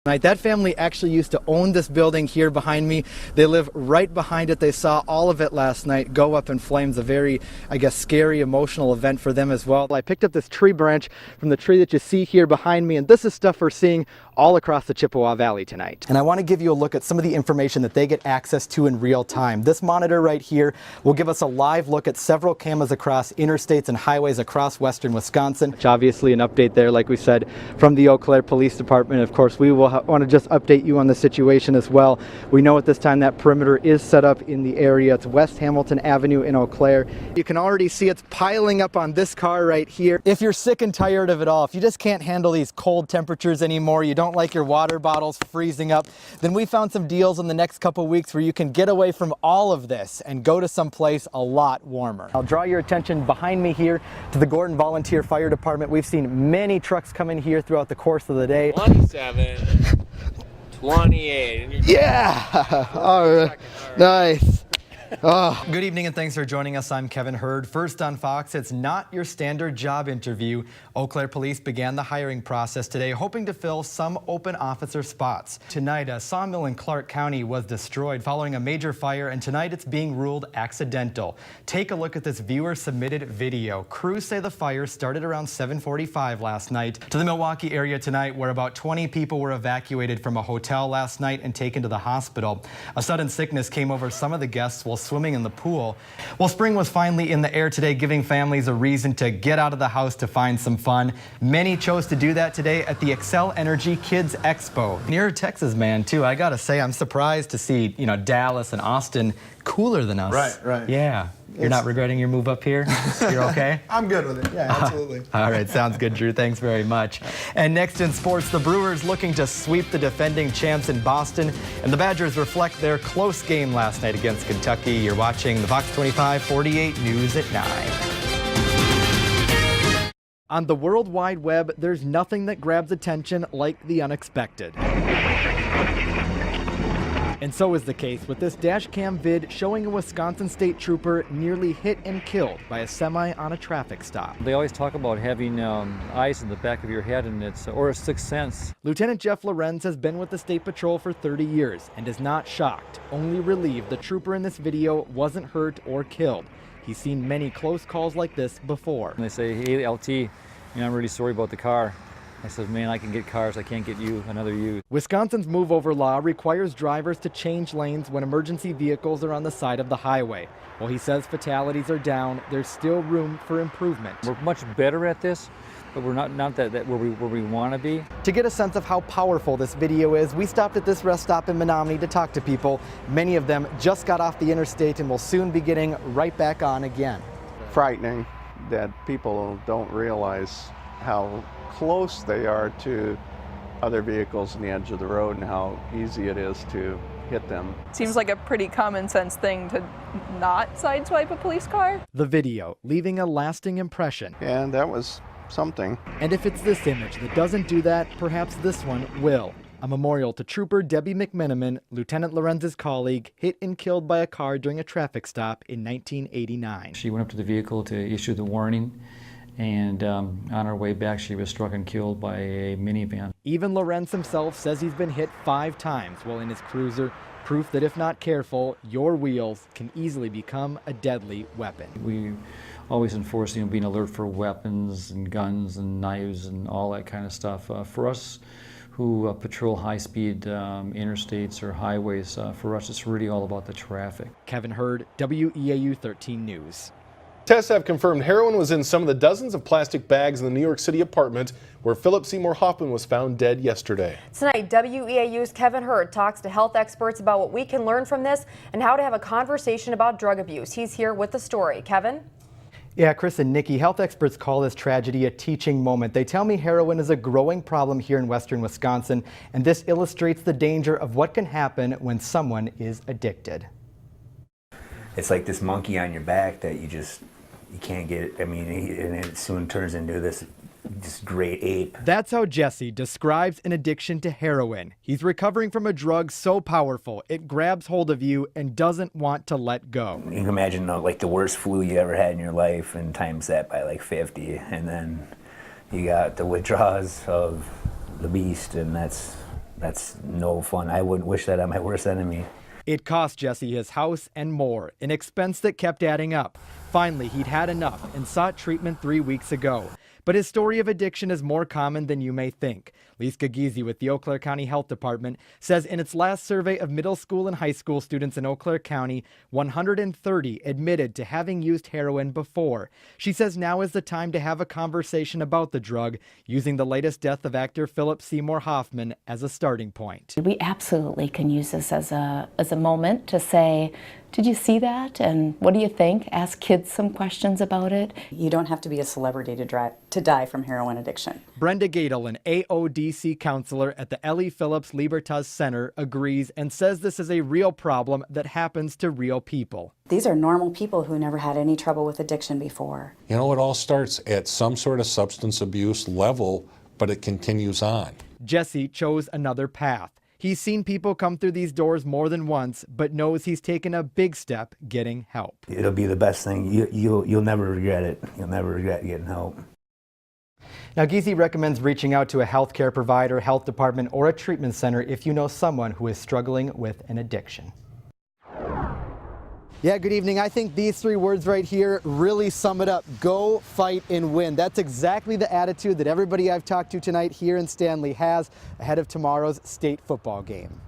That family actually used to own this building here behind me. They live right behind it. They saw all of it last night go up in flames. A very, I guess, scary, emotional event for them as well. I picked up this tree branch from the tree that you see here behind me, and this is stuff we're seeing all across the Chippewa Valley tonight. And I want to give you a look at some of the information that they get access to in real time. This monitor right here will give us a live look at several cameras across interstates and highways across western Wisconsin. Which obviously an update there, like we said, from the Eau Claire Police Department. Of course, we will want to just update you on the situation as well. We know at this time that perimeter is set up in the area. It's West Hamilton Avenue in Eau Claire. You can already see it's piling up on this car right here. If you're sick and tired of it all, if you just can't handle these cold temperatures anymore, you don't like your water bottles freezing up, then we found some deals in the next couple weeks where you can get away from all of this and go to some place a lot warmer. I'll draw your attention behind me here to the Gordon Volunteer Fire Department. We've seen many trucks come in here throughout the course of the day. 27, 28. Yeah! All right. Nice. Oh. Good evening and thanks for joining us. I'm Kevin Hurd. First on Fox, it's not your standard job interview. Eau Claire Police began the hiring process today, hoping to fill some open officer spots. Tonight, a sawmill in Clark County was destroyed following a major fire, and tonight it's being ruled accidental. Take a look at this viewer-submitted video. Crews say the fire started around 7:45 last night. To the Milwaukee area tonight, where about 20 people were evacuated from a hotel last night and taken to the hospital. A sudden sickness came over some of the guests while swimming in the pool. Well, spring was finally in the air today, giving families a reason to get out of the house to find some fun. Many chose to do that today at the Excel Energy Kids Expo. Near a Texas man, too. I gotta say, I'm surprised to see, Dallas and Austin cooler than us. Right. Yeah. You're not regretting your move up here? You're okay? I'm good with it. Yeah, absolutely. All right, sounds good, Drew. Thanks very much. And next in sports, the Brewers looking to sweep the defending champs in Boston, and the Badgers reflect their close game last night against Kentucky. You're watching the Fox 25 48 News at 9. On the World Wide Web, there's nothing that grabs attention like the unexpected. And so is the case with this dash cam vid showing a Wisconsin state trooper nearly hit and killed by a semi on a traffic stop. They always talk about having eyes in the back of your head, and or a sixth sense. Lieutenant Jeff Lorenz has been with the State Patrol for 30 years and is not shocked, only relieved the trooper in this video wasn't hurt or killed. He's seen many close calls like this before. And they say, hey, LT, I'm really sorry about the car. I said, man, I can get cars, I can't get you, another you. Wisconsin's move-over law requires drivers to change lanes when emergency vehicles are on the side of the highway. While he says fatalities are down, there's still room for improvement. We're much better at this, but we're not that where we want to be. To get a sense of how powerful this video is, we stopped at this rest stop in Menominee to talk to people. Many of them just got off the interstate and will soon be getting right back on again. Frightening that people don't realize how close they are to other vehicles on the edge of the road and how easy it is to hit them. Seems like a pretty common sense thing to not sideswipe a police car. The video leaving a lasting impression. And that was something. And if it's this image that doesn't do that, perhaps this one will. A memorial to Trooper Debbie McMenamin, Lieutenant Lorenz's colleague, hit and killed by a car during a traffic stop in 1989. She went up to the vehicle to issue the warning, and on her way back she was struck and killed by a minivan. Even Lorenz himself says he's been hit 5 times while in his cruiser, proof that if not careful, your wheels can easily become a deadly weapon. We always enforce being alert for weapons and guns and knives and all that kind of stuff. For us who patrol high-speed interstates or highways, for us it's really all about the traffic. Kevin Hurd, WEAU 13 News. Tests have confirmed heroin was in some of the dozens of plastic bags in the New York City apartment where Philip Seymour Hoffman was found dead yesterday. Tonight, WEAU's Kevin Hurd talks to health experts about what we can learn from this and how to have a conversation about drug abuse. He's here with the story. Kevin? Yeah, Chris and Nikki, health experts call this tragedy a teaching moment. They tell me heroin is a growing problem here in western Wisconsin, and this illustrates the danger of what can happen when someone is addicted. It's like this monkey on your back that you can't get, and it soon turns into this great ape. That's how Jesse describes an addiction to heroin. He's recovering from a drug so powerful, it grabs hold of you and doesn't want to let go. You can imagine like the worst flu you ever had in your life and times that by like 50, and then you got the withdrawals of the beast, and that's That's no fun. I wouldn't wish that on my worst enemy. It cost Jesse his house and more, an expense that kept adding up. Finally, he'd had enough and sought treatment 3 weeks ago. But his story of addiction is more common than you may think. Lisa Giese with the Eau Claire County Health Department says in its last survey of middle school and high school students in Eau Claire County, 130 admitted to having used heroin before. She says now is the time to have a conversation about the drug, using the latest death of actor Philip Seymour Hoffman as a starting point. We absolutely can use this as a moment to say, did you see that? And what do you think? Ask kids some questions about it. You don't have to be a celebrity to die from heroin addiction. Brenda Gadel, an AODC counselor at the Ellie Phillips Libertas Center, agrees and says this is a real problem that happens to real people. These are normal people who never had any trouble with addiction before. You know, it all starts at some sort of substance abuse level, but it continues on. Jesse chose another path. He's seen people come through these doors more than once, but knows he's taken a big step getting help. It'll be the best thing. You'll never regret it. You'll never regret getting help. Now, Giese recommends reaching out to a healthcare provider, health department, or a treatment center if you know someone who is struggling with an addiction. Yeah, good evening. I think these 3 words right here really sum it up. Go, fight, and win. That's exactly the attitude that everybody I've talked to tonight here in Stanley has ahead of tomorrow's state football game.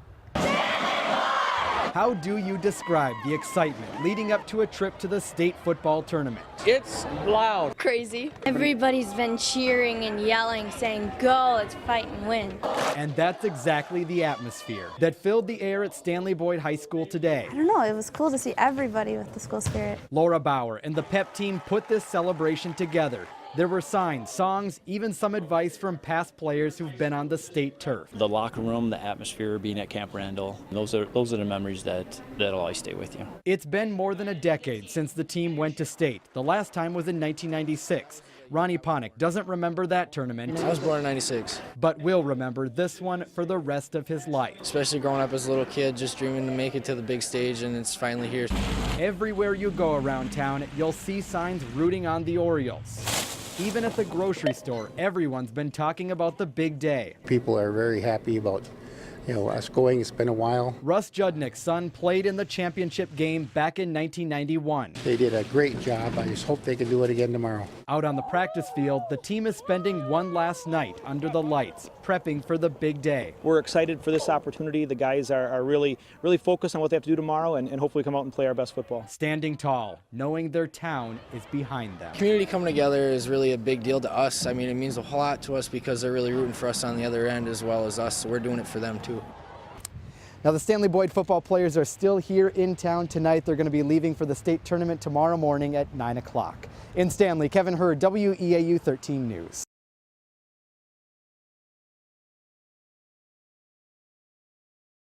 How do you describe the excitement leading up to a trip to the state football tournament? It's loud. Crazy. Everybody's been cheering and yelling, saying, go, let's fight and win. And that's exactly the atmosphere that filled the air at Stanley Boyd High School today. I don't know, it was cool to see everybody with the school spirit. Laura Bauer and the pep team put this celebration together. There were signs, songs, even some advice from past players who've been on the state turf. The locker room, the atmosphere, being at Camp Randall, those are the memories that'll always stay with you. It's been more than a decade since the team went to state. The last time was in 1996. Ronnie Ponick doesn't remember that tournament. I was born in '96. But will remember this one for the rest of his life. Especially growing up as a little kid, just dreaming to make it to the big stage, and it's finally here. Everywhere you go around town, you'll see signs rooting on the Orioles. Even at the grocery store, everyone's been talking about the big day. People are very happy about us going. It's been a while. Russ Judnick's son played in the championship game back in 1991. They did a great job. I just hope they can do it again tomorrow. Out on the practice field, the team is spending one last night under the lights, prepping for the big day. We're excited for this opportunity. The guys are really focused on what they have to do tomorrow and hopefully come out and play our best football. Standing tall, knowing their town is behind them. Community coming together is really a big deal to us. I mean, it means a whole lot to us because they're really rooting for us on the other end as well as us, so we're doing it for them too. Now, the Stanley Boyd football players are still here in town tonight. They're going to be leaving for the state tournament tomorrow morning at 9 o'clock. In Stanley, Kevin Hurd, WEAU 13 News.